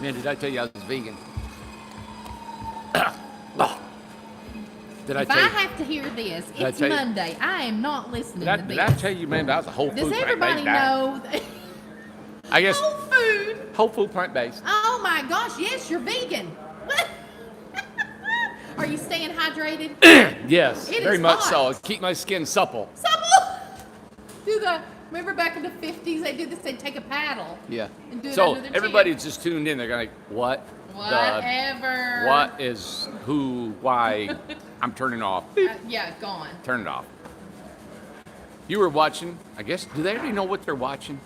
Man, did I tell you I was vegan? Did I If tell I you? have to hear this, I it's tell you- Monday. I am not listening to Did this. I tell you, man, that was a whole food Does everybody plant-based diet? know? That I guess whole food. whole food plant-based. Oh my gosh, yes, you're vegan. What? Are you staying hydrated? Yes, It very is much hot. so. Keep my skin supple. Supple. Remember back in the 50s, they did this, they'd take a paddle. Yeah. And do it So under their everybody chin. just tuned in. They're like, what? Whatever. What is who? Why? I'm turning off. Yeah, it's gone. Turn it off. You were watching. I guess. Do they already know what they're watching?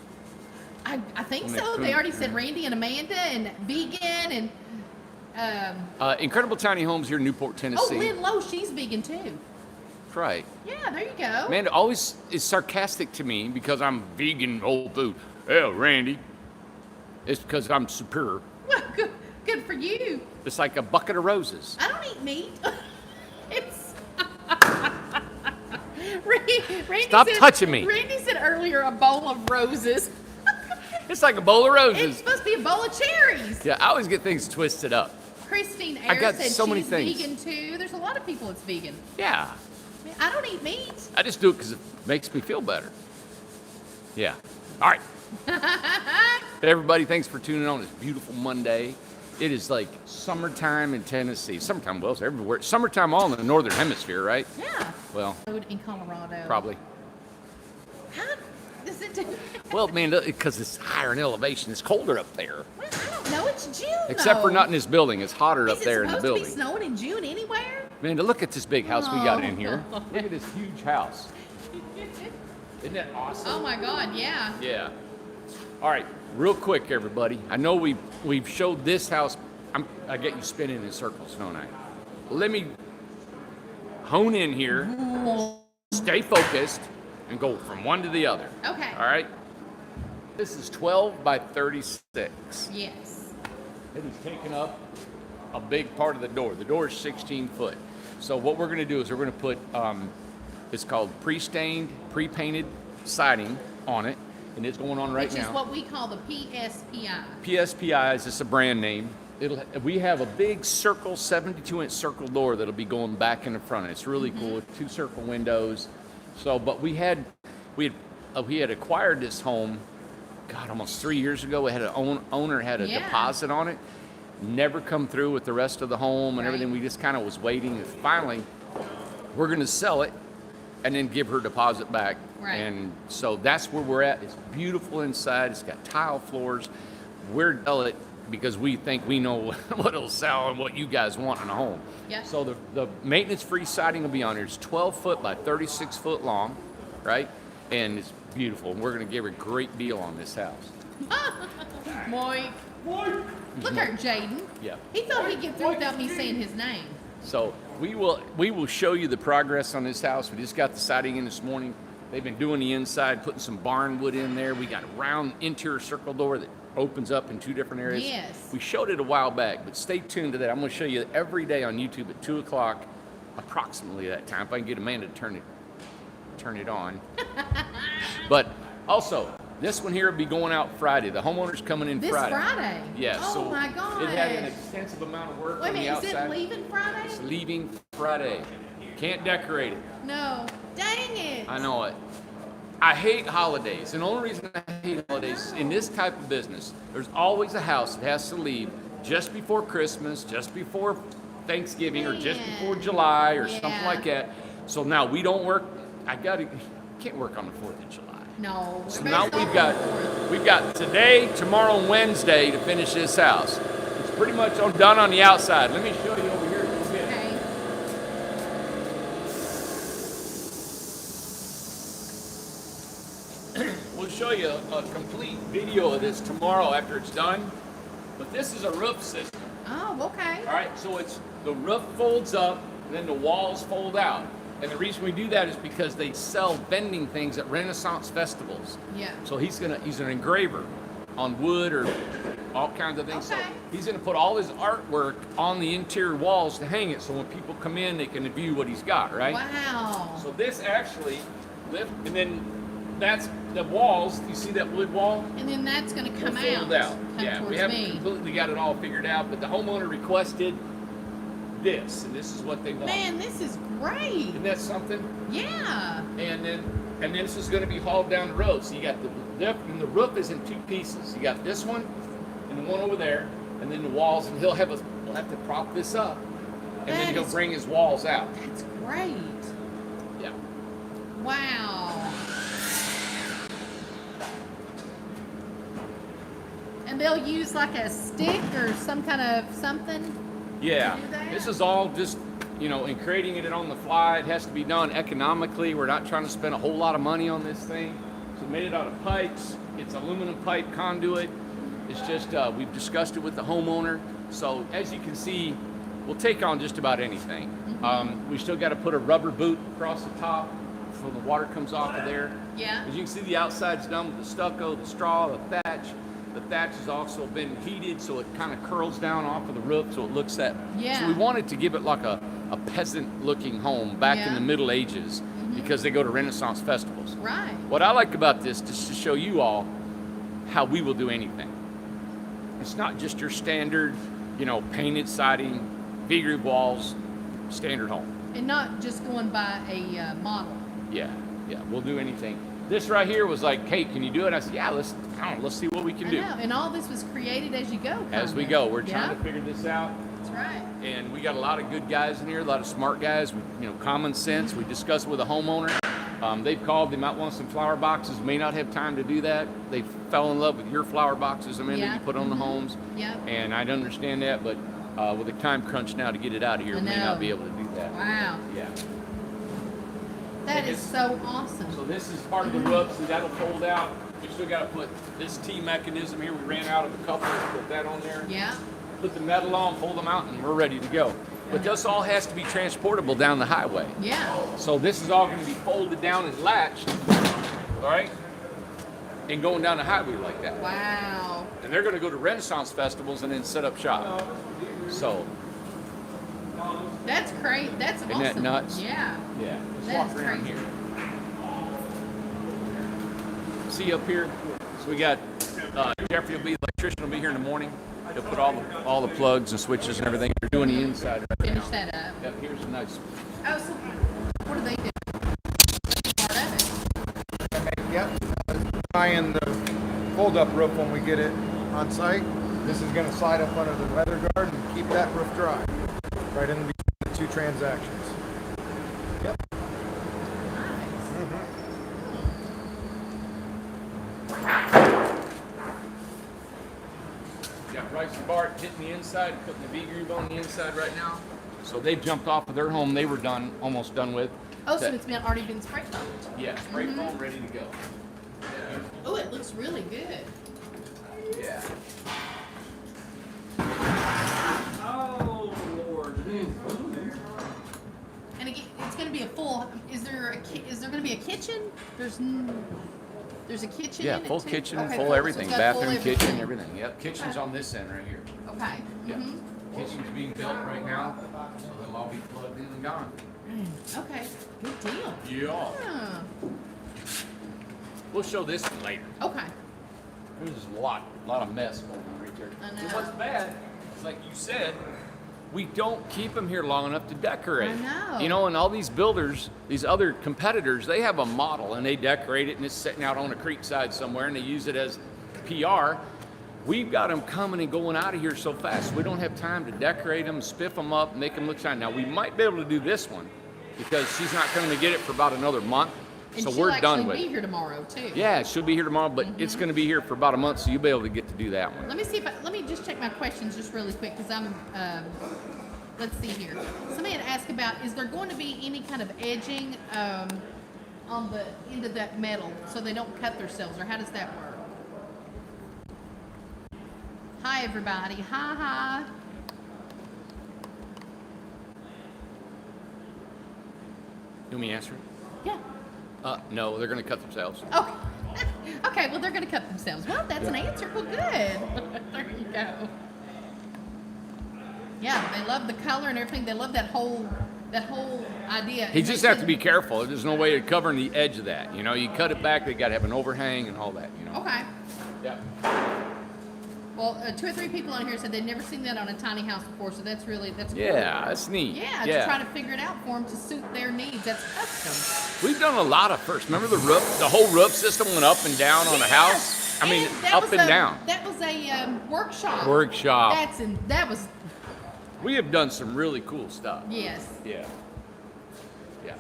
I think When they so. tune- They already said Randy and Amanda and vegan and Incredible Tiny Homes here in Newport, oh, Tennessee. Lynn Lowe, she's vegan too. Right. Yeah, there you go. Amanda always is sarcastic to me because I'm vegan whole food. Hell, Randy. It's because I'm superior. Well, good for you. It's like a bucket of roses. I don't eat meat. It's Randy Stop said, touching me. Randy said earlier a bowl of roses. It's like a bowl of It's roses. supposed to be a bowl of cherries. Yeah, I always get things twisted up. Christine I Ayers got said so many she's things. vegan too. There's a lot of people that's vegan. Yeah. I don't eat meat. I just do it because it makes me feel better. Yeah. All right. Everybody, thanks for tuning on this beautiful Monday. It is like summertime in Tennessee. Summertime, well, it's everywhere. Summertime all in the northern hemisphere, right? Yeah. Well, In Colorado. probably. How does it do? Well, man, because it's higher in elevation. It's colder up there. Well, I don't know. It's June. Except for though. not in this building. It's hotter up Is there it in the supposed to building. be snowing in June anywhere? Man, look at this big house we got in here. Oh. Look at this huge house. Isn't that awesome? Oh my God, yeah. Yeah. All right, real quick, everybody. I know we've showed this house. I get you spinning in circles, don't I? Let me hone in here, stay focused, and go from one to the other. Okay. All right. This is 12 by 36. Yes. It is taking up a big part of the door. The door is 16 foot. So what we're going to do is we're going to put, it's called pre-stained, pre-painted siding on it, and it's going on right Which now. is what we call the PSPI. PSPI is just a brand name. We have a big circle, 72-inch circle door that'll be going back in the front. It's really cool. 2 circle windows. So, but we had acquired this home, God, almost 3 years ago. We had an owner had a Yeah. deposit on it. Never come through with the rest of the home and Right. everything. We just kind of was waiting. And finally, we're going to sell it and then give her deposit back. Right. And so that's where we're at. It's beautiful inside. It's got tile floors. We're sell it because we think we know what it'll sell and what you guys want in a home. Yeah. So the maintenance-free siding will be on here. It's 12 foot by 36 foot long, right? And it's beautiful. And we're going to give her a great deal on this house. Moik. Look at Jaden. Yeah. He thought he'd get through without me saying his name. So we will show you the progress on this house. We just got the siding in this morning. They've been doing the inside, putting some barn wood in there. We got a round interior circle door that opens up in 2 different areas. Yes. We showed it a while back, but stay tuned to that. I'm going to show you every day on YouTube at 2 o'clock, approximately that time. If I can get Amanda to turn it on. But also, this one here will be going out Friday. The homeowner's coming in This Friday? Yeah. Oh so my gosh. it had an extensive amount of work Wait a on the minute, is outside. it leaving Friday? It's leaving Friday. Can't decorate it. No. Dang it. I know it. I hate holidays. And the only reason I hate holidays, in this type of business, there's always a house that has to leave just before Christmas, just before Thanksgiving, or just before July, or something Yeah. like that. So now we don't work. Can't work on the 4th of July. No. So we're now based we've got today, tomorrow, and Wednesday to finish this house. It's pretty much done on the outside. Let me show you over here a little bit. Okay. We'll show you a complete video of this tomorrow after it's done. But this is a roof system. Oh, okay. All right, so the roof folds up, and then the walls fold out. And the reason we do that is because they sell vending things at Renaissance festivals. Yeah. So he's an engraver on wood or all kinds of things. Okay. So he's gonna put all his artwork on the interior walls to hang it, so when people come in, they can view what he's got, right? Wow. So this actually lift, and then that's the walls. You see that wood wall? And then that's going to come Fold out. out. Come Yeah, we towards haven't me. completely got it all figured out, but the homeowner requested this, and this is what they want. Man, this is great. Isn't that something? Yeah. And then this is going to be hauled down the road. So you got and the roof is in two pieces. You got this one and the one over there, and then the walls. And we'll have to prop this up, and then he'll bring his walls out. That's great. Yeah. Wow. And they'll use like a stick or some kind of something. Yeah. to do that? This is all just, in creating it on the fly. It has to be done economically. We're not trying to spend a whole lot of money on this thing. So we made it out of pipes. It's aluminum pipe conduit. It's just, we've discussed it with the homeowner. So as you can see, we'll take on just about anything. We still got to put a rubber boot across the top so the water comes off of there. Yeah. As you can see, the outside's done with the stucco, the straw, the thatch. The thatch has also been heated, so it kind of curls down off of the roof, so it looks that. Yeah. So we wanted to give it like a peasant-looking home back in Yeah. the Middle Ages, because they go to Renaissance festivals. Right. What I like about this, just to show you all how we will do anything. It's not just your standard, painted siding, V-groove walls, standard home. And not just going by a model. Yeah, we'll do anything. This right here was like, hey, can you do it? I said, yeah, let's see what we can I do. know. And all this was created as you go. As we kinda. go, we're trying Yeah, to figure this out. That's right. And we got a lot of good guys in here, a lot of smart guys, common sense. We discussed with a homeowner. They've called, they might want some flower boxes, may not have time to do that. They fell in love with your flower boxes, Amanda, Yeah. you put on the homes. Yeah. And I'd understand that, but with a time crunch now to get it out of here, I we may know. not be able to do that. Wow. Yeah. That And is so awesome. So this is part of the roof, so that'll fold out. We still got to put this T mechanism here. We ran out of a couple, put that on there. Yeah. Put the metal on, pull them out, and we're ready to go. But this all has to be transportable down the highway. Yeah. So this is all going to be folded down and latched, all right? And going down the highway like that. Wow. And they're going to go to Renaissance festivals and then set up shop. So, That's great. That's Isn't awesome. that nuts? Yeah. yeah, let's That walk is around crazy. here. See up here? So we got Jeffrey will be electrician will be here in the morning. He'll put all the plugs and switches and everything. They're doing the inside right Finish now. that up. Yep, here's a nice. Oh, so what do they do? Part of it. Yep. Tie in the fold-up roof when we get it on site. This is going to slide up under the weather guard and keep that roof dry. Right in between the two transactions. Yep. Got Bryce and Bart hitting the inside, putting the V-groove on the inside right now. So they've jumped off of their home they were almost done with. Oh, so That- it's already been spray foamed. Yeah, spray foam ready to go. Oh, it looks really good. Yeah. Oh Lord. And again, it's going to be a full. Is there going to be a kitchen? There's a kitchen. Yeah, in it full too? kitchen, Okay, full cool. So everything, it's got full bathroom, kitchen, everything. everything. Yep, kitchen's on this end right here. Okay. Yeah. Kitchen's being built right now, so they'll all be plugged in and gone. Okay. Good deal. Yeah. Yeah. We'll show this one later. Okay. There's a lot of mess going on right there. I And know. what's bad is, like you said, we don't keep them here long enough to decorate. I know. And all these builders, these other competitors, they have a model and they decorate it and it's sitting out on a creek side somewhere and they use it as PR. We've got them coming and going out of here so fast. We don't have time to decorate them, spiff them up, make them look shiny. Now, we might be able to do this one because she's not coming to get it for about another month. And So she'll we're done with actually be it. here tomorrow too. Yeah, she'll be here tomorrow, but it's going to be here for about a month, so you'll be able to get to do that one. Let me see let me just check my questions just really quick because I'm. Let's see here. Somebody had asked about is there going to be any kind of edging on the end of that metal so they don't cut themselves, or how does that work? Hi everybody. Hi. You want me to answer it? Yeah. No, they're going to cut themselves. Okay. Okay, well, they're going to cut themselves. Well, that's an answer. Well, good. There you go. Yeah, they love the color and everything. They love that whole that whole idea. He just have to be careful. There's no way of covering the edge of that. You know, you cut it back, they got to have an overhang and all that. You know. Okay. Yeah. Well, 2 or 3 people on here said they'd never seen that on a tiny house before, so that's cool. Yeah, that's neat. Yeah, just trying to figure it out for them to suit their needs. That's custom. We've done a lot of firsts. Remember the roof? The whole roof system went up and down on a house. I mean, that up was and down. That was a workshop. Workshop. That was We have done some really cool stuff. yes. Yeah. Yeah.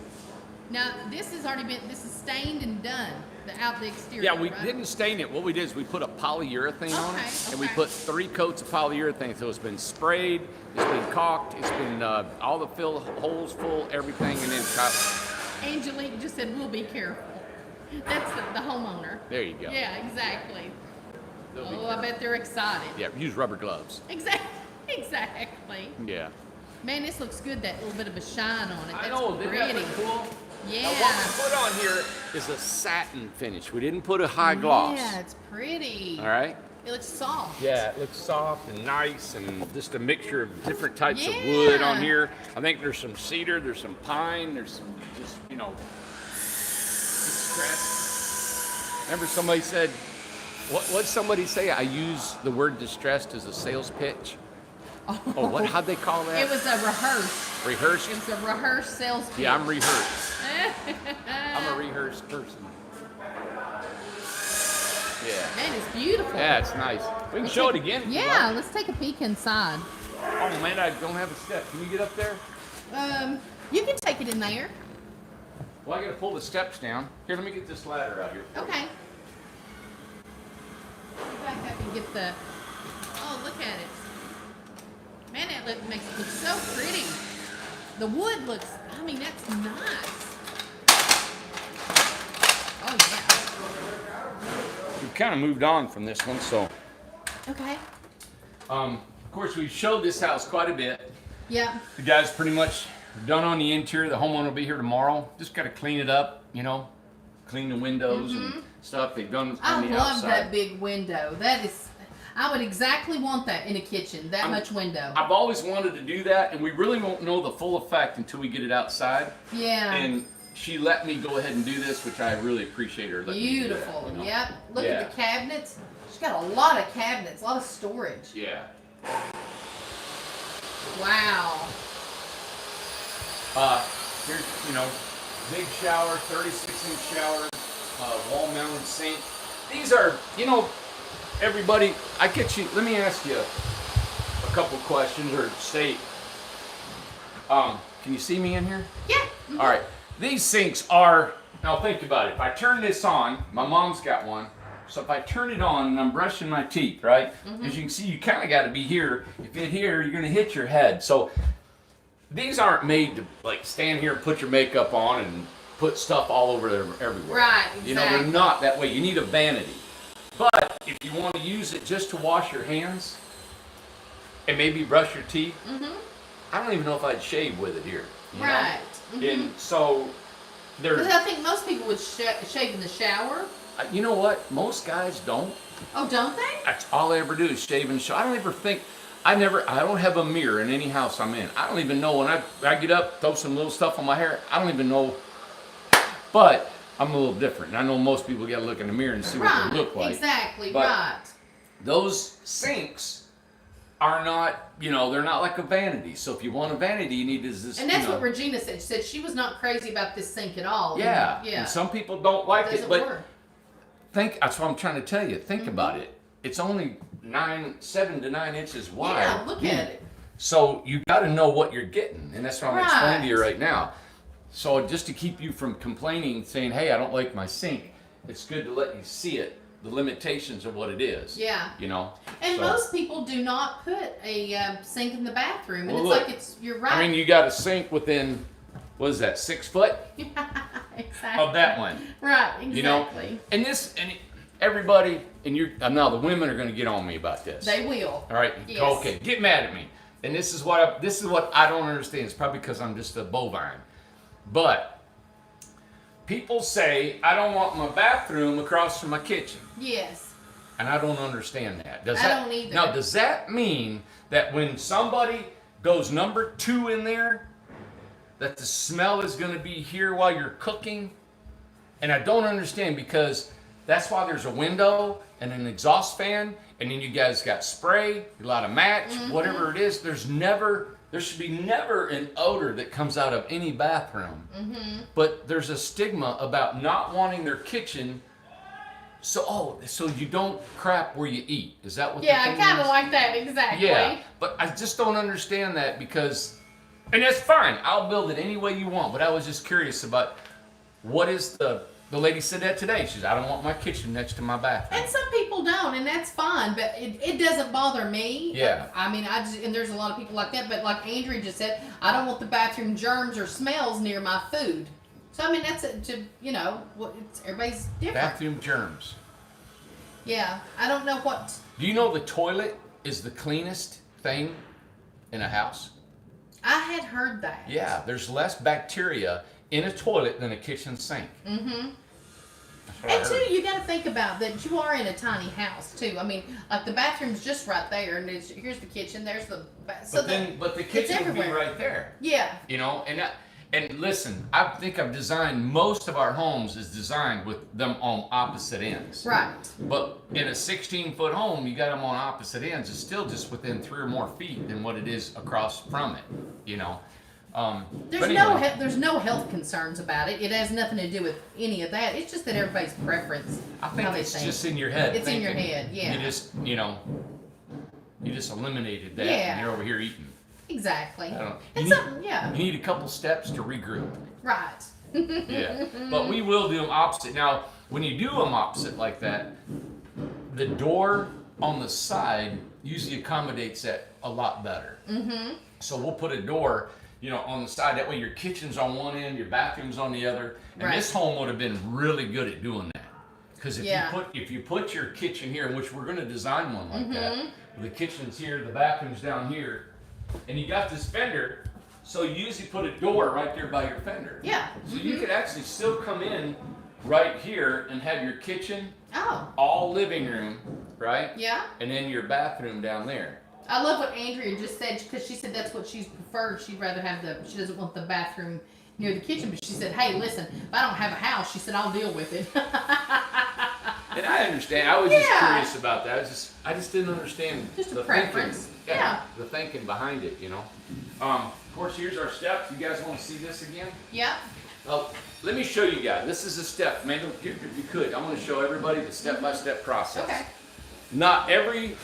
Now this is stained and done. The exterior. Yeah, we right? didn't stain it. What we did is we put a polyurethane on it, Okay, and we okay. put 3 coats of polyurethane. So it's been sprayed, it's been caulked, it's been all the fill holes full, everything, and then Angelique just said, "We'll be careful." That's the homeowner. there you go. Yeah, exactly. They'll be Oh, I bet they're excited. Yeah, use rubber gloves. Exactly. Yeah. Man, this looks good. That little bit of a shine on it. That's I know, didn't that pretty. look cool? Yeah. Now, what we put on here is a satin finish. We didn't put a high gloss. Yeah, it's pretty. All right? It looks soft. Yeah, it looks soft and nice and just a mixture of different types of Yeah. wood on here. I think there's some cedar, there's some pine, there's some just, distressed. Remember somebody said, what'd somebody say? I use the word distressed as a sales pitch. Oh, what? How'd they call that? It was a rehearse. Rehearsed? It was a rehearsed sales pitch. Yeah, I'm rehearsed. I'm a rehearsed person. Yeah. Man, it's beautiful. Yeah, it's nice. We can show it again. if you Yeah, like. let's take a peek inside. Oh man, I don't have a step. Can you get up there? You can take it in there. Well, I gotta pull the steps down. Here, let me get this ladder out here. Okay. Get back up and get the. Oh, look at it. Man, that makes it look so pretty. The wood looks. I mean, that's nice. Oh yeah. We've kind of moved on from this one, so. Okay. Of course, we've showed this house quite a bit. Yeah. The guys pretty much done on the interior. The homeowner will be here tomorrow. Just gotta clean it up, clean the windows and stuff. They've done I on the love outside. that big window. That is. I would exactly want that in a kitchen. That much window. I've always wanted to do that, and we really won't know the full effect until we get it outside. Yeah. And she let me go ahead and do this, which I really appreciate her. letting me do that, Beautiful. you know? Yep. Look Yeah. at the cabinets. She's got a lot of cabinets, a lot of storage. Yeah. Wow. Here's, big shower, 36-inch shower, wall-mounted sink. These are, everybody, let me ask you a couple questions or state. Can you see me in here? Yeah. All right. These sinks are, now think about it. If I turn this on, my mom's got one. So if I turn it on and I'm brushing my teeth, right? As you can see, you kind of got to be here. If you hit here, you're going to hit your head. So these aren't made to stand here and put your makeup on and put stuff all over there everywhere. Right, They're exactly. not that way. You need a vanity. But if you want to use it just to wash your hands and maybe brush your teeth, I don't even know if I'd shave with it here. you know? Right. And so Because there's, I think most people would shave in the shower. you know what? Most guys don't. Oh, don't they? That's all I ever do is shave and show. I don't ever think, I don't have a mirror in any house I'm in. I don't even know when I get up, throw some little stuff on my hair. I don't even know. But I'm a little different. And I know most people got to look in the mirror and see what Right. they look like. Exactly. But right. Those sinks are not, they're not like a vanity. So if you want a vanity, you need this. And that's what Regina said. She said she was not crazy about this sink at all. Yeah. Yeah. And some people don't like It it, doesn't but work. that's what I'm trying to tell you. Think about it. It's only 7 to 9 inches wide. Yeah, look at it. So you got to know what you're getting, and that's what I'm explaining to you Right. right now. So just to keep you from complaining, saying, "Hey, I don't like my sink," it's good to let you see it, the limitations of what it is. Yeah. And So- most people do not put a sink in the bathroom, and Well, it's look, like you're right. I mean, you got a sink within, what is that, 6 foot exactly. of that one. Right. Exactly. And everybody, and now the women are going to get on me about this. They will. All right. Yes. Okay. Get mad at me. And this is what I don't understand. It's probably because I'm just a bovine. But people say I don't want my bathroom across from my kitchen, Yes. and I don't understand that. I don't either. Now, does that mean that when somebody goes number 2 in there, that the smell is going to be here while you're cooking. And I don't understand, because that's why there's a window and an exhaust fan, and then you guys got spray, a lot of match, whatever it is. There should be never an odor that comes out of any bathroom. But there's a stigma about not wanting their kitchen. So you don't crap where you eat. Is that what? Yeah, the I thing kind of is? like that, exactly. Yeah, but I just don't understand that, because, and that's fine. I'll build it any way you want. But I was just curious about what is the lady said that today. She said, I don't want my kitchen next to my bathroom. And some people don't, and that's fine, but it doesn't bother me. Yeah. I mean, and there's a lot of people like that, but like Andrea just said, I don't want the bathroom germs or smells near my food. So, I mean, that's everybody's different. Bathroom germs. Yeah, I don't know what. Do you know the toilet is the cleanest thing in a house? I had heard that. Yeah, there's less bacteria in a toilet than a kitchen sink. Mm-hmm. That's what I And heard. too, you got to think about that you are in a tiny house too. I mean, like the bathroom's just right there, and here's the kitchen. There's the But the kitchen would be everywhere. right there. Yeah. You know, and listen, I think I've designed most of our homes is designed with them on opposite ends. Right. But in a 16-foot home, you got them on opposite ends. It's still just within 3 or more feet than what it is across from it. You know. There's but anyway, there's no health concerns about it. It has nothing to do with any of that. It's just that everybody's preference. I think how they it's think. just in your head. It's in your thinking. head, yeah. You just eliminated that, Yeah. and you're over here eating. Exactly. I don't know. It's something, yeah. You need a couple steps to regroup. Right. Yeah, but we will do them opposite. Now, when you do them opposite like that, the door on the side usually accommodates that a lot better. Mm-hmm. So we'll put a door, on the side. That way your kitchen's on one end, your bathroom's on the other. And Right. this home would have been really good at doing that. Because Yeah. if you put your kitchen here, which we're going to design one like that, the kitchen's here, the bathroom's down here, and you got this fender. So you usually put a door right there by your fender. Yeah. So you could actually still come in right here and have your kitchen, Oh. all living room, right? Yeah. And then your bathroom down there. I love what Andrea just said, because she said that's what she's preferred. She'd rather have she doesn't want the bathroom near the kitchen, but she said, hey, listen, if I don't have a house, she said, I'll deal with it. And I understand. I was just Yeah. curious about that. I just didn't understand Just a the preference. thinking. Yeah. The thinking behind it, Of course, here's our steps. You guys want to see this again? Yeah. Well, let me show you guys. This is a step. Man, if you could, I want to show everybody the step-by-step process. Okay. Not every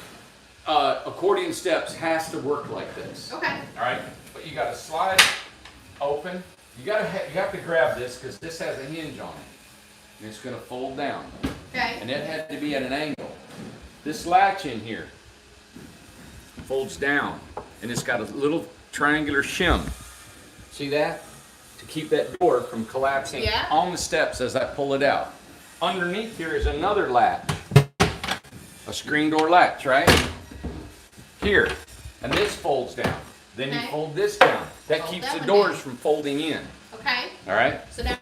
accordion steps has to work like this. Okay. All right, but you got to slide open. You have to grab this because this has a hinge on it, and it's going to fold down. Okay. And that had to be at an angle. This latch in here folds down, and it's got a little triangular shim. See that? To keep that door from collapsing Yeah. on the steps as I pull it out. Underneath here is another latch, a screen door latch, right? Here, and this folds down. Then you Okay. fold this down. That Fold keeps that the one doors down. from folding in. Okay. All right? So now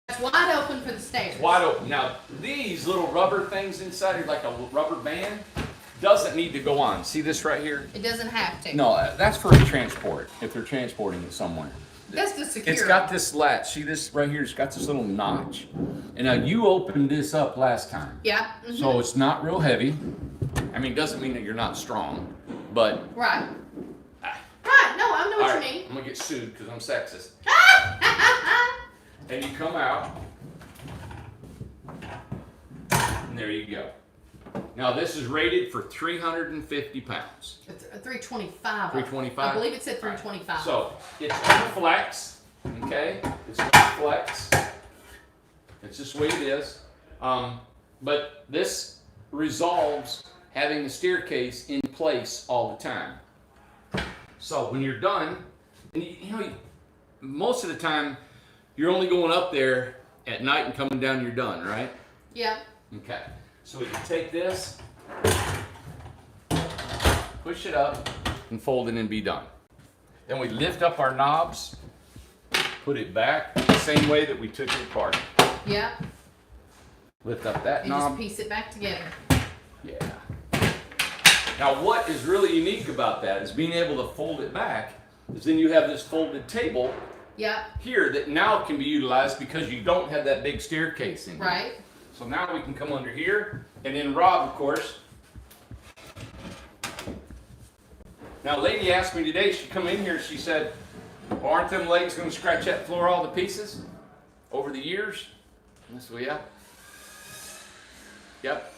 it's wide open for the stairs. Wide open. Now, these little rubber things inside here, like a rubber band, doesn't need to go on. See this right here? It doesn't have to. No, that's for transport, if they're transporting it somewhere. That's the secure. It's got this latch. See this right here? It's got this little notch. And now you opened this up last time. Yeah. Mhm. So it's not real heavy. I mean, it doesn't mean that you're not strong, but Right. Right. No, I know all what right, you mean. I'm gonna get sued because I'm sexist. And you come out, and there you go. Now this is rated for 350 pounds. 325. 325? I believe it said 325. So it's gonna flex, okay? It's gonna flex. It's just the way it is. But this resolves having the staircase in place all the time. So when you're done, and most of the time you're only going up there at night and coming down, you're done, right? Yeah. Okay. So we can take this, push it up, and fold it and be done. Then we lift up our knobs, put it back the same way that we took it apart. Yeah. Lift up that And knob. just piece it back together. Yeah. Now what is really unique about that is being able to fold it back, is then you have this folded table Yep. here that now can be utilized because you don't have that big staircase in here. Right. So now we can come under here, and then Rob, of course. Now, a lady asked me today, she come in here, she said, well, aren't them legs going to scratch that floor all to pieces over the years? And I said, well, yeah. Yep.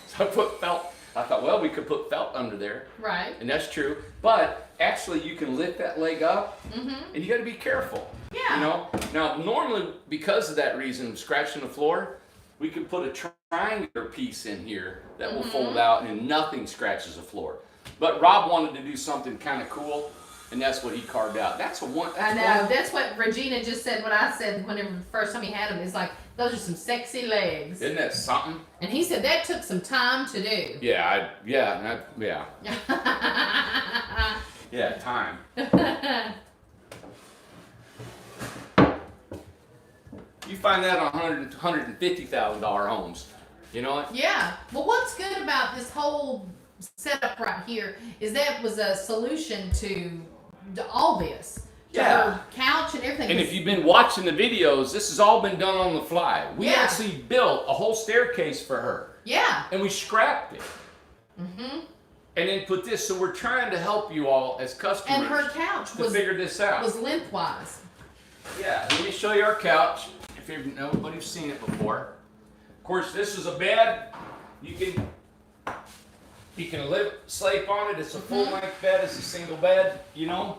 So I put felt. I thought, well, we could put felt under there. Right. And that's true. But actually, you can lift that leg up, and you got to be careful. Yeah. You know. Now, normally, because of that reason, of scratching the floor, we could put a triangular piece in here that will fold out, and nothing scratches the floor. But Rob wanted to do something kind of cool, and that's what he carved out. That's a one. I know. That's what Regina just said when I said whenever the first time he had them. It's like, those are some sexy legs. Isn't that something? And he said that took some time to do. Yeah. Yeah, time. You find that on $150,000 homes. You know what? Yeah. Well, what's good about this whole setup right here is that was a solution to all this. To Yeah. her couch and everything. And if you've been watching the videos, this has all been done on the fly. We Yeah. actually built a whole staircase for her, Yeah. and we scrapped it. And then put this. So we're trying to help you all as customers And her couch to was figure this out. lengthwise. Yeah, let me show you our couch. If nobody's seen it before. Of course, this is a bed. You can sleep on it. It's a full length bed. It's a single bed. You know.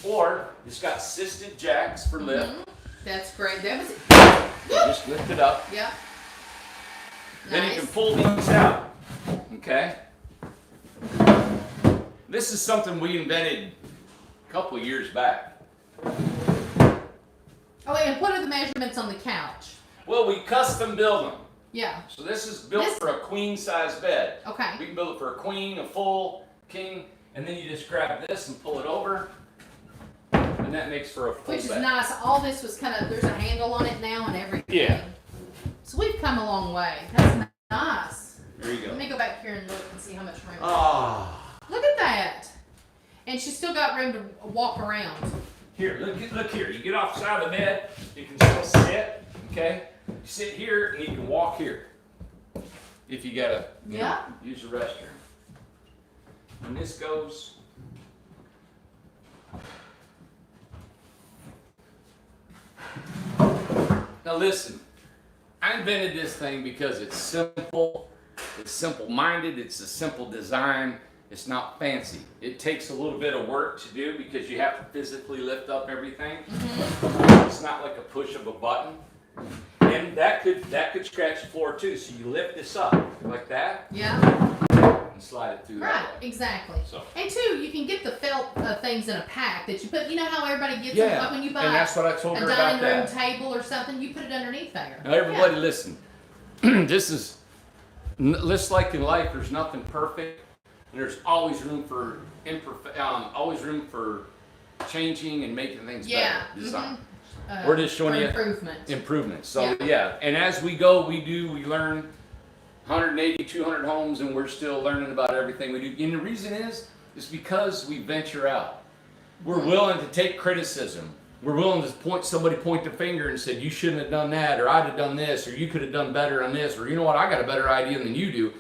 Or it's got assisted jacks for lift. That's great. That was Just lift it up. yeah. Then you Nice. can pull these out. Okay. This is something we invented a couple of years back. Oh, and what are the measurements on the couch? Well, we custom build them. Yeah. So this is built This- for a queen size bed. Okay. We can build it for a queen, a full, king, and then you just grab this and pull it over, and that makes for a full Which is bed. nice. All this was kind of, there's a handle on it now and everything. Yeah. So we've come a long way. That's nice. There you Let go. me go back here and look and see how much room. Ah. Look at that. And she's still got room to walk around. Here, look here. You get off the side of the bed, you can still sit, okay? You sit here and you can walk here. If you gotta, Yeah. use the restroom. And this goes. Now listen, I invented this thing because it's simple, it's simple-minded, it's a simple design. It's not fancy. It takes a little bit of work to do because you have to physically lift up everything. It's not like a push of a button. And that could scratch the floor too. So you lift this up like that Yeah. and slide it through Right. that way. Exactly. So. And two, you can get the felt things in a pack that you put. You know how everybody gets them, like when you buy and that's what I told a her dining about room that. table or something. You put it underneath there. Now everybody listen. This is just like in life. There's nothing perfect, and there's always room for always room for changing and making things Yeah. better. Design. We're just showing you improvement. Improvements. So Yeah. yeah, and as we go, we learn 180, 200 homes, and we're still learning about everything we do. And the reason is because we venture out. We're willing to take criticism. We're willing to point the finger and say, you shouldn't have done that, or I'd have done this, or you could have done better on this, or you know what, I got a better idea than you do.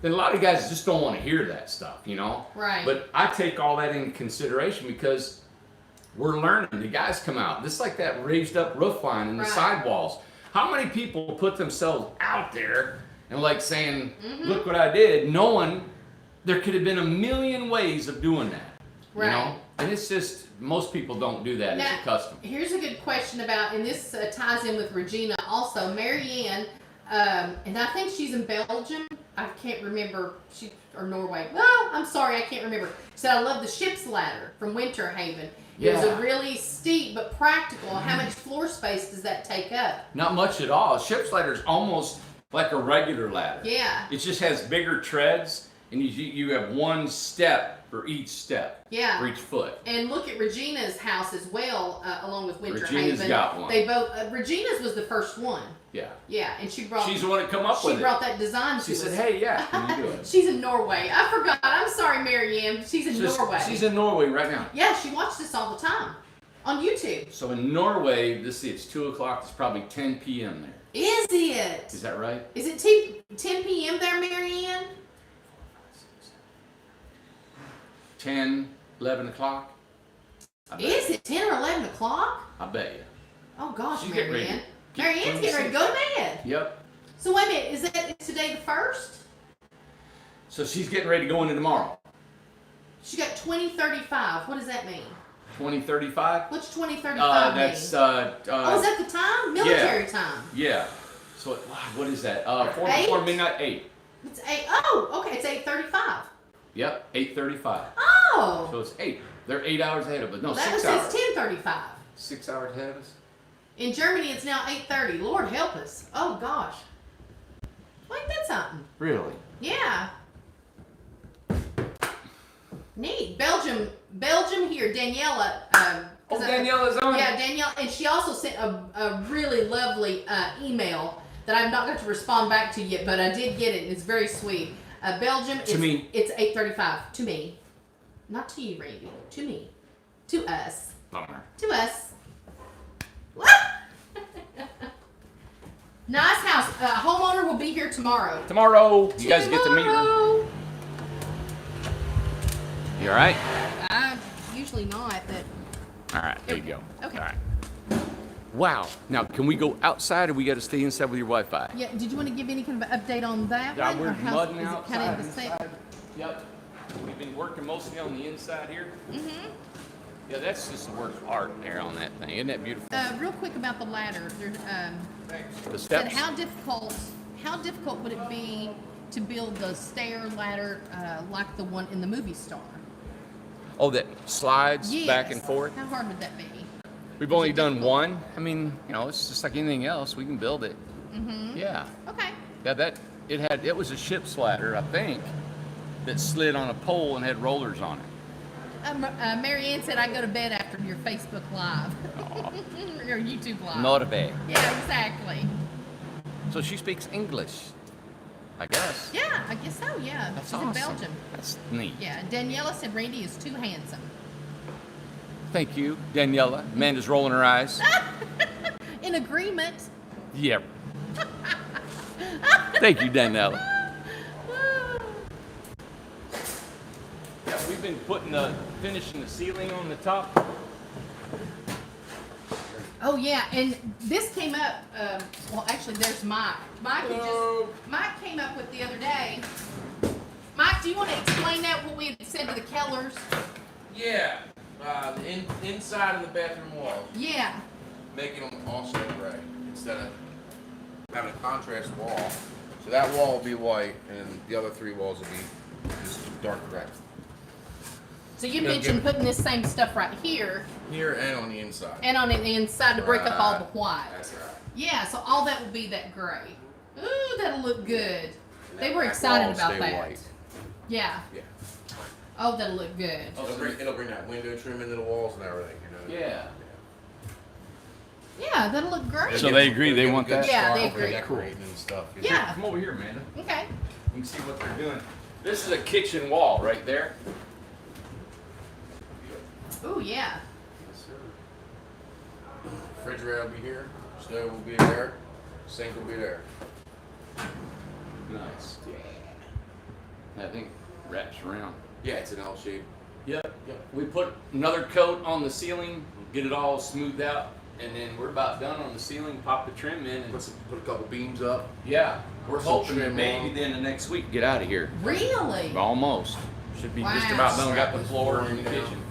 Then a lot of guys just don't want to hear that stuff, you know? Right. But I take all that into consideration because we're learning. The guys come out. Just like that raised up roof line and the Right. sidewalls. How many people put themselves out there and like saying, look what I did, knowing there could have been a million ways of doing that. Right. You know? And it's just, most people don't do that Now, as a custom. Here's a good question about, and this ties in with Regina also. Marianne, and I think she's in Belgium. I can't remember, or Norway. Well, I'm sorry, I can't remember. She said, I love the ship's ladder from Winter Haven. It was a Yeah. really steep but practical. How much floor space does that take up? Not much at all. A ship's ladder is almost like a regular ladder. Yeah. It just has bigger treads, and you have one step for each step, Yeah. for each foot. And look at Regina's house as well, along with Winter Regina's Haven. got one. They both. Regina's was the first one. Yeah. Yeah, and she brought. She's the one that come up She with it. brought that design She to said, us. hey, yeah, can you do it? She's in Norway. I forgot. I'm sorry, Marianne. She's in Norway. She's in Norway right now. Yeah, she watched this all the time. On YouTube. So in Norway, it's 2 o'clock. It's probably 10 p.m. there. Is it? Is that right? Is it 10 p.m. there, Marianne? 10, 11 o'clock. I bet. Is it 10 or 11 o'clock? I bet you. Oh gosh, She's getting ready Marianne. to- Marianne's getting ready to go to bed. Yep. So wait a minute, is today the 1st? So she's getting ready to go into tomorrow. She got 2035. What does that mean? 2035. What's 2035 That's mean? Oh, is that the time? Military time. Yeah. So what is that? 4 8? before midnight. 8. It's 8. Oh, okay. It's 8:35. Yep. 8:35. Oh. So it's 8. They're 8 hours ahead of us. No, Well, that 6 says hours. 10:35. 6 hours ahead of us. In Germany, it's now 8:30. Lord help us. Oh gosh. Well, ain't that something? Really? Yeah. Neat. Belgium here. Daniela. Oh, Daniela's on. Yeah, Danielle, and she also sent a really lovely email that I've not got to respond back to yet, but I did get it. And it's very sweet. Belgium. To me. It's 8:35 to me, not to you, Randy. To me, to us, Bummer. to us. Nice house. Homeowner will be here tomorrow. Tomorrow, you guys get to meet her. Tomorrow. You all right? Usually not, but. All right. There you go. Okay. All right. Wow. Now, can we go outside, or we got to stay inside with your Wi-Fi? Yeah, did you want to give any kind of an update on that Yeah, one? we're or how's- mudding is it outside. kind of the same? Inside. Yep. We've been working mostly on the inside here. Mm-hmm. Yeah, that's just a work of art there on that thing. Isn't that beautiful? Real quick about the ladder. The Said steps. how difficult would it be to build the stair ladder like the one in the movie Star? Oh, that slides Yes. back and forth. How hard would that be? We've only it done difficult? one. I mean, it's just like anything else. We can build it. Mm-hmm. Yeah. Okay. Yeah, it was a ship's ladder, I think, that slid on a pole and had rollers on it. Marianne said I go to bed after your Facebook Live. Your YouTube Live. Not a bad. Yeah, exactly. So she speaks English, I guess. Yeah, I guess so, yeah. That's She's awesome. in Belgium. That's neat. Yeah, Daniela said Randy is too handsome. Thank you, Daniela. Amanda's rolling her eyes. In agreement. Yeah. Thank you, Daniela. Yeah, we've been finishing the ceiling on the top. Oh yeah, and this came up. Well, actually, there's Mike. Mike came up with the other day. Mike, do you want to explain that what we had said to the Kellers? Yeah, the inside of the bathroom walls, Yeah. making them also gray instead of having a contrast wall. So that wall will be white, and the other 3 walls will be just dark gray. So you Yeah, mentioned give- putting this same stuff right here Here and on the inside. and on the inside to break up all the white. That's right. Yeah, so all that will be that gray. Ooh, that'll look good. They were That excited wall will about stay that. white. Yeah. Yeah. Oh, that'll look good. It'll bring that window trim into the walls and everything, Yeah. Yeah, that'll look great. So they agree, It'll they give a want good that? Yeah, start they for agree. decorating and stuff. Yeah. Come over here, Amanda. Okay. You can see what they're doing. This is a kitchen wall right there. Ooh, yeah. Yes, sir. Refrigerator will be here, stove will be there, sink will be there. Nice. I think wraps around. Yeah, it's an L shape. Yep. Yep. We put another coat on the ceiling, get it all smoothed out, and then we're about done on the ceiling. Pop the trim in, and Put a couple beams up. yeah, we're Some hoping trim maybe on. then the next week get out of here. Really? Almost. Should be just Wow. about done. We got the Slap floor this in the flooring down. kitchen.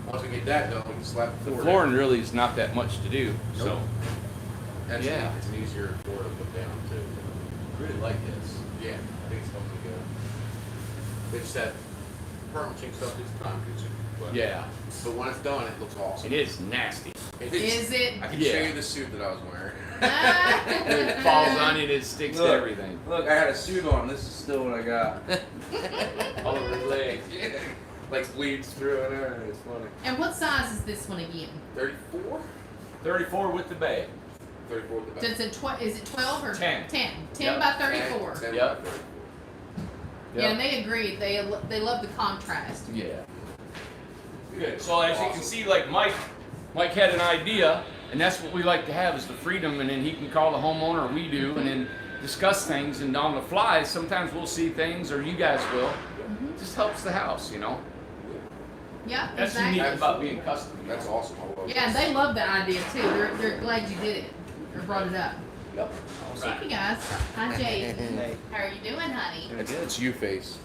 Once we get that done, we can slap the The floor flooring down. really is not that much to do, so Nope. That's Yeah. It's an easier floor to put down too. really like this. Yeah, I think it's coming together. They just had permanent stuff this time, but Yeah, But when it's done, it looks awesome. it is nasty. It Is it? I can Yeah. show you the suit that I was wearing. It falls on it, it sticks to Look. everything. Look, I had a suit on. This is still what I got. All over the legs. Like bleeds through and everything. It's funny. And what size is this one again? 34? 34 with the bag. 34 at the back. Does it is it 12 or 10. 10 Yep. by 34. 10 Yep. by 34. Yeah, and they agreed. They love the contrast. Yeah. Good. So as you can see, like Mike Mike had an idea, and that's what we like to have is the freedom, and then he can call the homeowner, or we do, and then discuss things. And on the fly, sometimes we'll see things, or you guys will. It just helps the house, you know. Yeah, That's exactly. unique about being custom. That's awesome. I love Yeah, and they love that idea too. They're glad you did it or brought it up. Yep. Thank you guys. Hi, Jaden. How are you doing, honey? It's you face.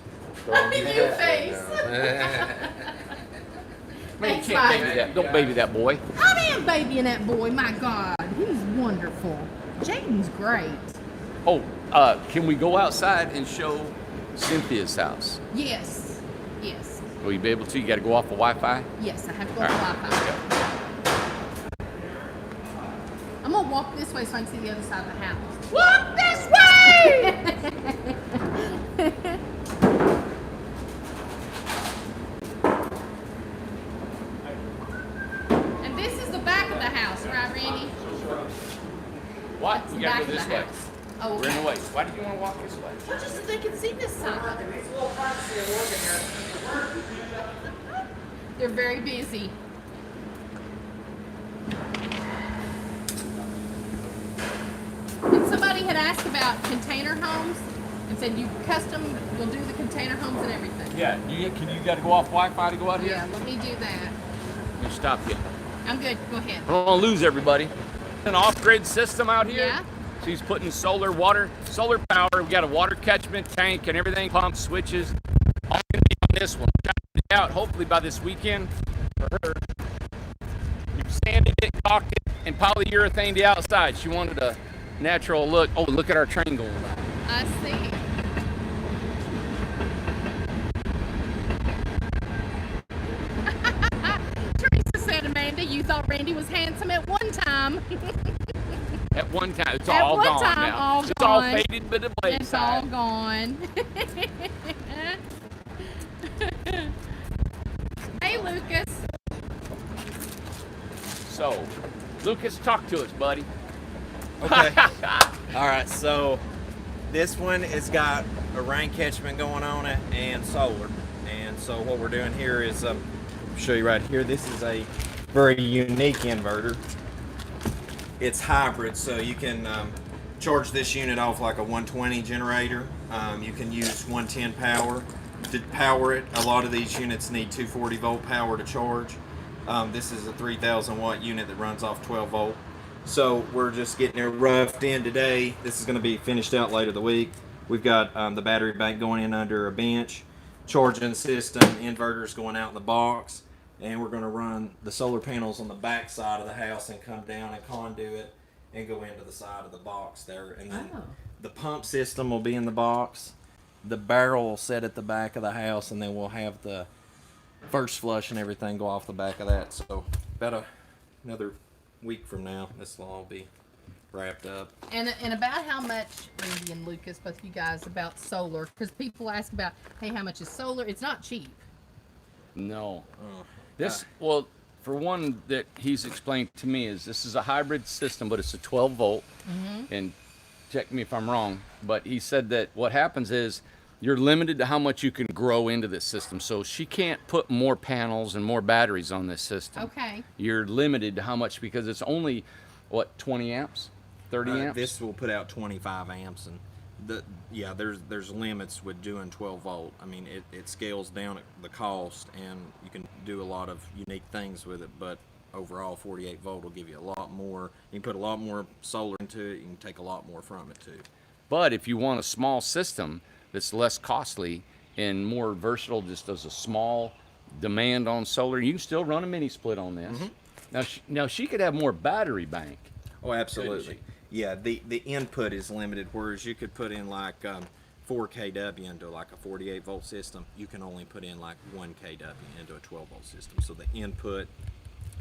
You face. Man, you Thanks, can't baby Mike. that. Don't baby that boy. I am babying that boy. My God, he's wonderful. Jaden's great. Oh, can we go outside and show Cynthia's house? Yes. Yes. Will you be able to? You got to go off the Wi-Fi. Yes, I have to go All to right, Wi-Fi. let's go. I'm gonna walk this way so I can see the other side of the house. Walk this way. And this is the back of the house, right, Randy? What? That's You the got back to go of this the way. house. Oh, We're in okay. the way. Why did you want to walk this way? Well, just so they can see this side. They're very busy. And somebody had asked about container homes and said you custom will do the container homes and everything. Yeah. You got to go off Wi-Fi to go out here? Yeah, let me do that. Let me stop you. I'm good. Go ahead. I don't want to lose everybody. An off-grid system out here. Yeah. So he's putting solar power. We got a water catchment tank and everything, pumps, switches. All gonna be on this one. Got it out hopefully by this weekend for her. We've sanded it, caulked it, and polyurethane the outside. She wanted a natural look. Oh, look at our train going by. I see. Teresa said, Amanda, you thought Randy was handsome at one time. At one time, it's At all one gone time, now. all It's all gone. faded but the blade It's all side. gone. Hey, Lucas. So, Lucas, talk to us, buddy. Okay. All right. So this one has got a rain catchment going on it and solar. And so what we're doing here is show you right here. This is a very unique inverter. It's hybrid, so you can charge this unit off like a 120 generator. You can use 110 power to power it. A lot of these units need 240 volt power to charge. This is a 3000 watt unit that runs off 12 volt. So we're just getting it roughed in today. This is going to be finished out later the week. We've got the battery bank going in under a bench, charging system, inverters going out in the box, and we're going to run the solar panels on the back side of the house and come down and conduit and go into the side of the box there. And then the pump system will be in the box. The barrel will sit at the back of the house, and then we'll have the first flush and everything go off the back of that. So about another week from now, this will all be wrapped up. And about how much, Randy and Lucas, both you guys, about solar? Because people ask about, hey, how much is solar? It's not cheap. No. This, well, for one that he's explained to me is this is a hybrid system, but it's a 12 volt. And check me if I'm wrong, but he said that what happens is you're limited to how much you can grow into this system. So she can't put more panels and more batteries on this system. Okay. You're limited to how much because it's only, what, 20 amps? 30 amps? This will put out 25 amps, and there's limits with doing 12 volt. I mean, it scales down the cost, and you can do a lot of unique things with it. But overall, 48 volt will give you a lot more. You can put a lot more solar into it. You can take a lot more from it too. But if you want a small system that's less costly and more versatile, just as a small demand on solar, you can still run a mini split on this. Now she could have more battery bank. Oh, absolutely. Yeah, the input is limited, whereas you could put in like 4 kW into like a 48 volt system. You can only put in like 1 kW into a 12 volt system. So the input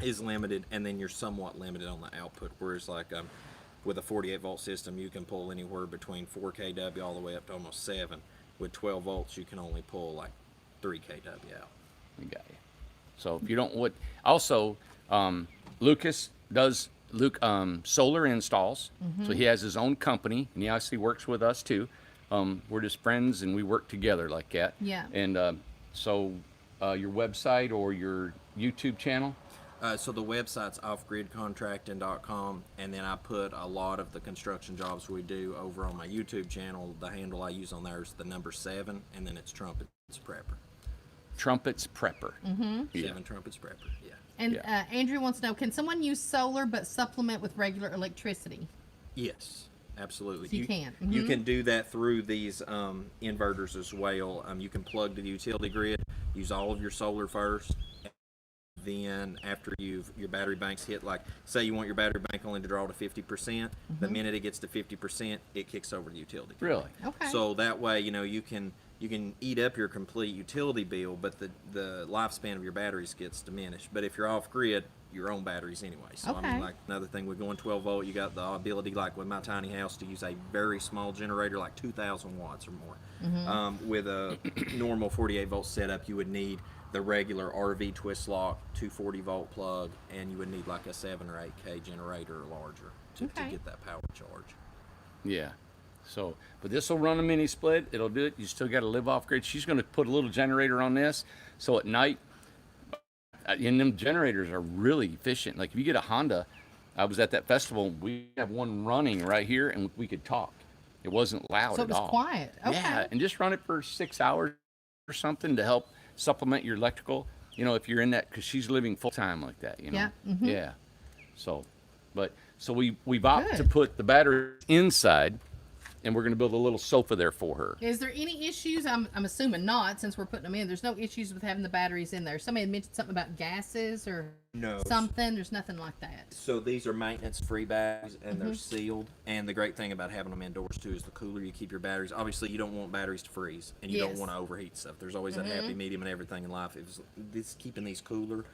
is limited, and then you're somewhat limited on the output, whereas like with a 48 volt system, you can pull anywhere between 4 kW all the way up to almost 7. With 12 volts, you can only pull like 3 kW out. I got you. So if you don't, what also Lucas does solar installs. So he has his own company, and he obviously works with us too. We're just friends, and we work together like that. Yeah. And so your website or your YouTube channel? So the website's offgridcontracting.com, and then I put a lot of the construction jobs we do over on my YouTube channel. The handle I use on there is the number 7, and then it's Trumpets Prepper. Trumpets Prepper. Yeah. 7 Trumpets Prepper. Yeah. And Yeah. Andrew wants to know, can someone use solar but supplement with regular electricity? Yes, absolutely. So you can. You can do that through these inverters as well. You can plug to the utility grid, use all of your solar first. Then after your battery banks hit, like say you want your battery bank only to draw to 50%, the minute it gets to 50%, it kicks over to the utility grid. Really? Okay. So that way, you can eat up your complete utility bill, but the lifespan of your batteries gets diminished. But if you're off grid, your own batteries anyway. So I Okay. mean, like another thing with going 12 volt, you got the ability, like with my tiny house, to use a very small generator, like 2,000 watts or more. With a normal 48 volt setup, you would need the regular RV twist lock 240 volt plug, and you would need like a 7 or 8K generator or larger to Okay. get that power charge. Yeah. So, but this will run a mini split. It'll do it. You still got to live off grid. She's going to put a little generator on this. So at night, and them generators are really efficient. Like if you get a Honda, I was at that festival. We have one running right here, and we could talk. It wasn't loud So at it was all. quiet. Okay. Yeah, and just run it for 6 hours or something to help supplement your electrical. You know, if you're in that, because she's living full time like that. You know. Yeah, Yeah. So, so we've opted to Good. put the battery inside, and we're going to build a little sofa there for her. Is there any issues? I'm assuming not, since we're putting them in. There's no issues with having the batteries in there. Somebody had mentioned something about gases or No. something. There's nothing like that. So these are maintenance-free batteries, and they're sealed. And the great thing about having them indoors too is the cooler you keep your batteries. Obviously, you don't want batteries to freeze, and you don't Yes. want to overheat stuff. There's always a happy medium in everything in life. If this keeping these cooler,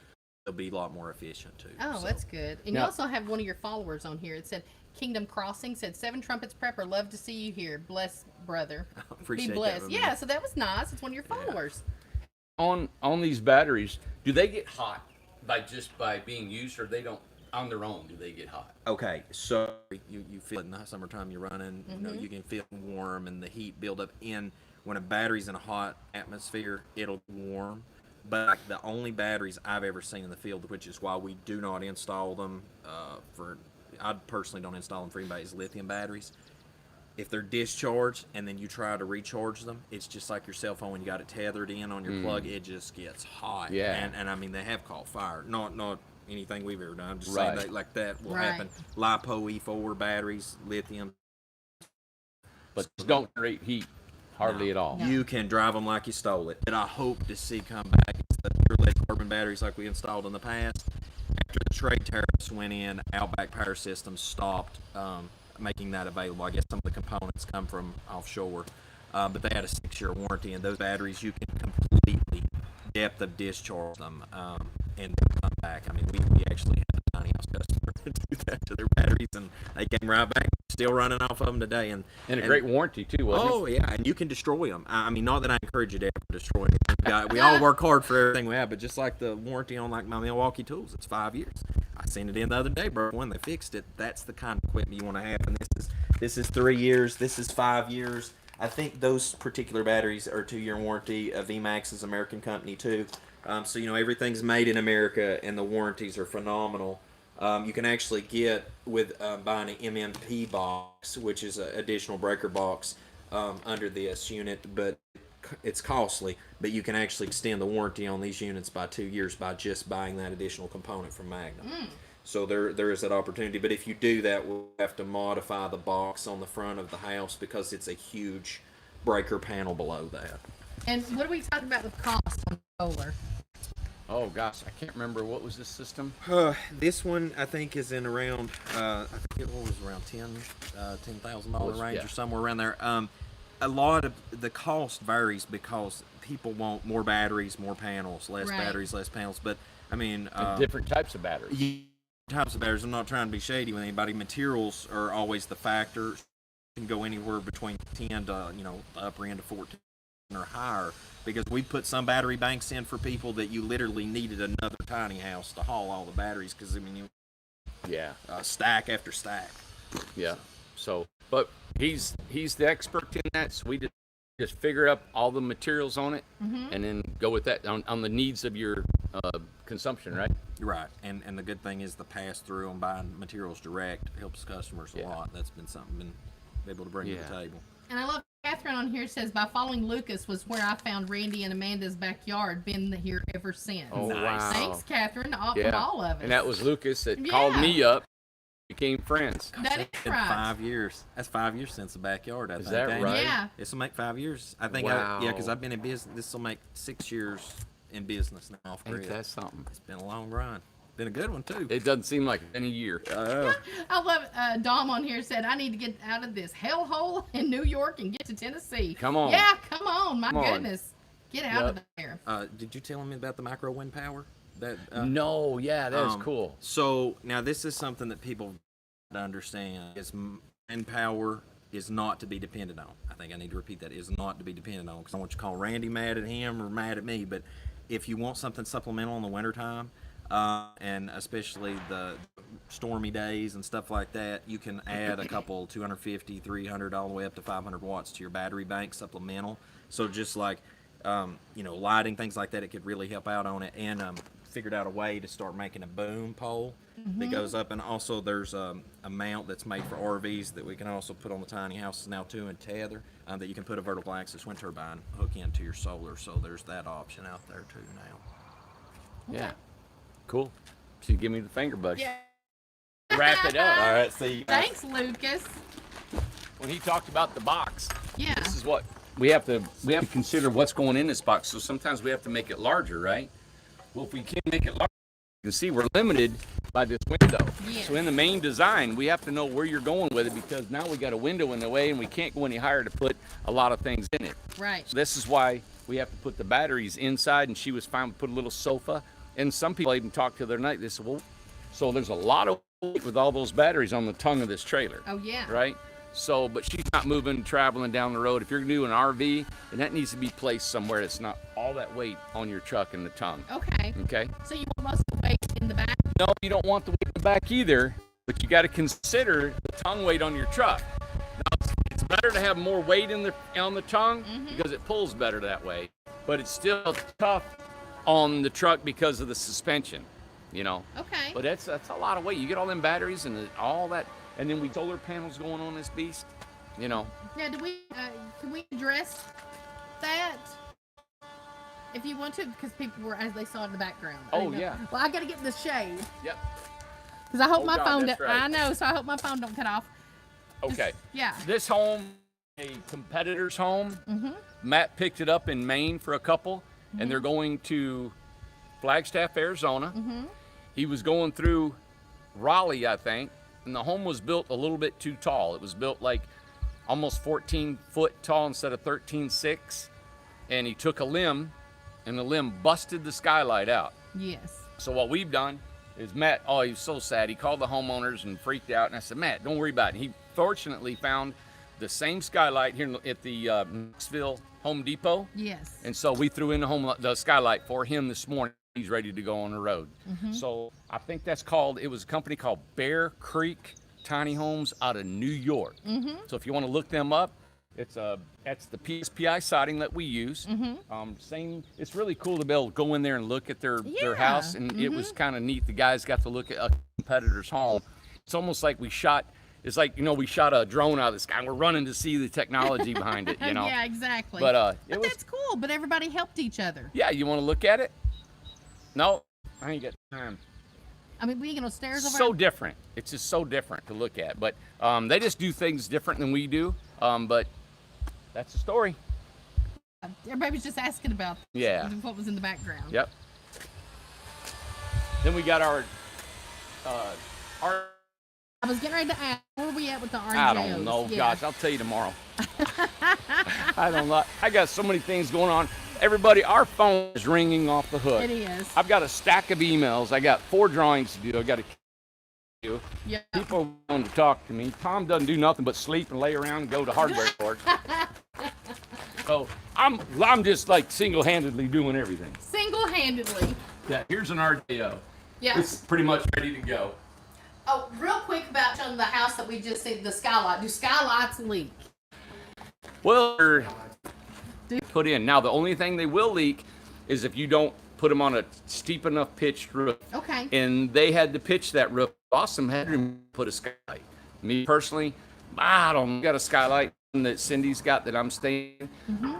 they'll be a lot more efficient too. Oh, So, that's good. And Now- you also have one of your followers on here. It said Kingdom Crossing said 7 Trumpets Prepper. Love to see you here. Bless, brother. appreciate Be that, blessed. Ramiro. Yeah, so that was nice. It's one of your followers. On these batteries, do they get hot by being used, or they don't on their own? Do they get hot? Okay, so you feel it in the summertime you're running, you can feel warm and the heat build up in when a battery's in a hot atmosphere, it'll warm. But like the only batteries I've ever seen in the field, which is why we do not install them I personally don't install them for anybody, is lithium batteries. If they're discharged and then you try to recharge them, it's just like your cell phone when you got it tethered in on your plug, it just gets hot. Yeah. And I mean, they have caught fire. Not anything we've ever done. I'm just Right. saying that like that will Right. happen. LiPo E4 batteries, lithium. But don't generate heat hardly at all. No. You can drive them like you stole it. That I hope to see come back is the pure lead carbon batteries like we installed in the past. After the trade tariffs went in, Outback Power Systems stopped making that available. I guess some of the components come from offshore, but they had a 6-year warranty, and those batteries you can completely depth of discharge them and they'll come back. I mean, we actually had a tiny house customer do that to their batteries, and they came right back, still running off of them today. And And a great warranty too, wasn't Oh yeah, and you can destroy them. I mean, not that I encourage you to ever destroy anything. We all work hard for everything we have, but just like the warranty on like my Milwaukee tools, it's 5 years. I seen it in the other day, bro. When they fixed it, that's the kind of equipment you want to have. And this is 3 years. This is 5 years. I think those particular batteries are 2-year warranty. VMAX is American company too. So everything's made in America, and the warranties are phenomenal. You can actually get with buying an MMP box, which is an additional breaker box under this unit, but it's costly. But you can actually extend the warranty on these units by 2 years by just buying that additional component from Magnum. So there is that opportunity. But if you do that, we'll have to modify the box on the front of the house because it's a huge breaker panel below that. And what are we talking about with cost on solar? Oh gosh, I can't remember what was this system. This one I think is in around I think it was around $10,000 range Yeah. or somewhere around there. A lot of the cost varies because people want more batteries, more panels, less Right. batteries, less panels. But I mean, Different types of batteries. types of batteries. I'm not trying to be shady with anybody. Materials are always the factor. Can go anywhere between 10 to the upper end of 14 or higher, because we put some battery banks in for people that you literally needed another tiny house to haul all the batteries, because I mean Yeah, stack after stack. yeah. So, but he's the expert in that. So we just figure up all the materials on it, and then go with that on the needs of your consumption, right? Right, and the good thing is the pass through on buying materials direct helps customers a Yeah. lot. That's been something been able to bring to Yeah. the table. And I love Catherine on here says, by following Lucas was where I found Randy and Amanda's backyard. Been here ever since. Oh, Nice. wow. Thanks, Catherine, from Yeah. all of us. And that was Lucas that called me up, became friends. That is It's been right. 5 years. That's 5 years since the backyard. I Is think. that ain't it? right? Yeah. This will make 5 years. I think. Wow. Yeah, because I've been in business. This will make 6 years in business now. Off Ain't grid. that something? It's been a long run. Been a good one too. It doesn't seem like any year. I love it. Dom on here said, I need to get out of this hellhole in New York and get to Tennessee. Come on. Yeah, come on. My Come on. goodness. Get out of there. Did you tell me about the micro wind power? That No, yeah, that is Um, cool. So now this is something that people to understand is wind power is not to be dependent on. I think I need to repeat that, is not to be dependent on, because I don't want you to call Randy mad at him or mad at me, but if you want something supplemental in the wintertime, and especially the stormy days and stuff like that, you can add a couple 250, 300, all the way up to 500 watts to your battery bank supplemental. So just like, lighting, things like that, it could really help out on it. And figured out a way to start making a boom pole that goes up. And also there's a mount that's made for RVs that we can also put on the tiny houses now too, and tether, that you can put a vertical axis wind turbine hook into your solar. So there's that option out there too now. Yeah. Cool. She give me the finger buddy. Yeah. Wrap it up. All right, see. Thanks, Lucas. When he talked about the box, Yeah. this is what we have to consider what's going in this box. So sometimes we have to make it larger, right? Well, if we can't make it larger, you can see we're limited by this window. Yes. So in the main design, we have to know where you're going with it, because now we got a window in the way and we can't go any higher to put a lot of things in it. Right. So this is why we have to put the batteries inside, and she was fine to put a little sofa. And some people even talk to their night. They said, well, so there's a lot of weight with all those batteries on the tongue of this trailer. Oh, yeah. Right? So, but she's not moving, traveling down the road. If you're doing an RV, then that needs to be placed somewhere that's not all that weight on your truck and the tongue. Okay. Okay? So you want most of the weight in the back? No, you don't want the weight in the back either, but you got to consider the tongue weight on your truck. Now, it's better to have more weight on the tongue because it pulls better that way, but it's still tough on the truck because of the suspension, Okay. But that's a lot of weight. You get all them batteries and all that, and then we solar panels going on this beast, Now, can we address that if you want to? Because people were, as they saw in the background. I Oh, didn't know. yeah. Well, I got to get the shade Yep. because I hope Oh, my God, phone. that's right. I know, so I hope my phone don't cut off. Okay. Yeah. This home, a competitor's home. Matt picked it up in Maine for a couple, and they're going to Flagstaff, Arizona. He was going through Raleigh, I think, and the home was built a little bit too tall. It was built like almost 14 foot tall instead of 13.6, and he took a limb, and the limb busted the skylight out. Yes. So what we've done is Matt, oh, he was so sad. He called the homeowners and freaked out. And I said, Matt, don't worry about it. He fortunately found the same skylight here at the Knoxville Home Depot. Yes. And so we threw in the skylight for him this morning. He's ready to go on the road. So I think it was a company called Bear Creek Tiny Homes out of New York. So if you want to look them up, that's the PSPI siding that we use. It's really cool to be able to go in there and look at their house, and it was kind of neat. The guys got to look at a competitor's home. It's almost like we shot a drone out of the sky, and we're running to see the technology behind it, Yeah, exactly. But But that's cool. But everybody helped each other. Yeah, you want to look at it? No, I ain't got time. I mean, we get on stairs over. So different. It's just so different to look at. But they just do things different than we do. But that's the story. Everybody was just asking about what was in the background. Yep. Then we got our I was getting ready to ask, where are we at with the RJOs? I don't know. Yeah. Gosh, I'll tell you tomorrow. I don't know. I got so many things going on. Everybody, our phone is ringing off the hook. It is. I've got a stack of emails. I got 4 drawings to do. I got to do. Yeah. People want to talk to me. Tom doesn't do nothing but sleep and lay around and go to hardware stores. So I'm just like single-handedly doing everything. Single-handedly. Yeah. Here's an RJO. Yeah. It's pretty much ready to go. Oh, real quick about showing the house that we just see, the skylight. Do skylights leak? Well, they're put in. Now, the only thing they will leak is if you don't put them on a steep enough pitched roof. Okay. And they had to pitch that roof. Awesome had to put a skylight. Me personally, I don't got a skylight that Cindy's got that I'm staying.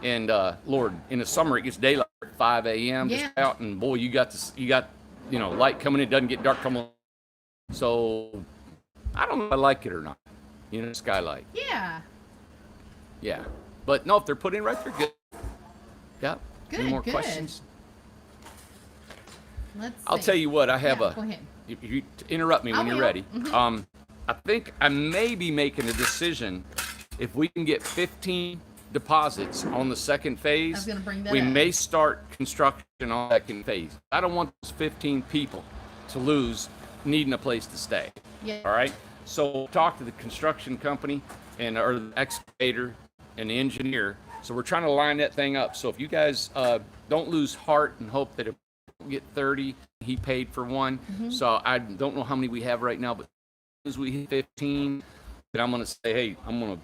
And Lord, in the summer it gets daylight at 5 a.m. Yeah. just out, and boy, you got light coming in. It doesn't get dark coming. So I don't know if I like it or not. Skylight. Yeah. Yeah. But no, if they're put in right, they're good. Yeah. Good, Any more good. questions? Let's I'll see. tell you what. I have Yeah, go ahead. You interrupt me I when you're will. ready. I think I may be making a decision if we can get 15 deposits on the second phase. I was gonna bring that we up. may start construction on the second phase. I don't want those 15 people to lose needing a place to stay. Yeah. All right. So talk to the construction company or the excavator and the engineer. So we're trying to line that thing up. So if you guys don't lose heart and hope that it will get 30, he paid for one. So I don't know how many we have right now, but as we hit 15, then I'm gonna say, hey, I'm gonna,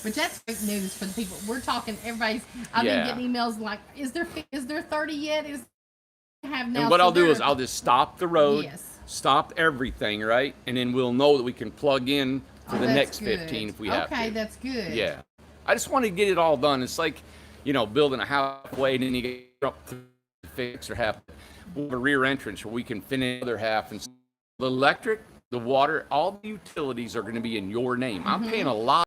But that's great news for the people. We're talking. I've Yeah. been getting emails like, "Is there 30 yet?" Have now. and what so I'll do is they're- I'll just stop the road, Yes. stop everything, right, and then we'll know that we can plug in for Oh, the that's next good. 15 if we have to. Okay, that's good. Yeah. I just want to get it all done. It's like, building a halfway and then you get up to fix or half. We'll have a rear entrance where we can finish the other half. And the electric, the water, all the utilities are going to be in your name. I'm paying a lot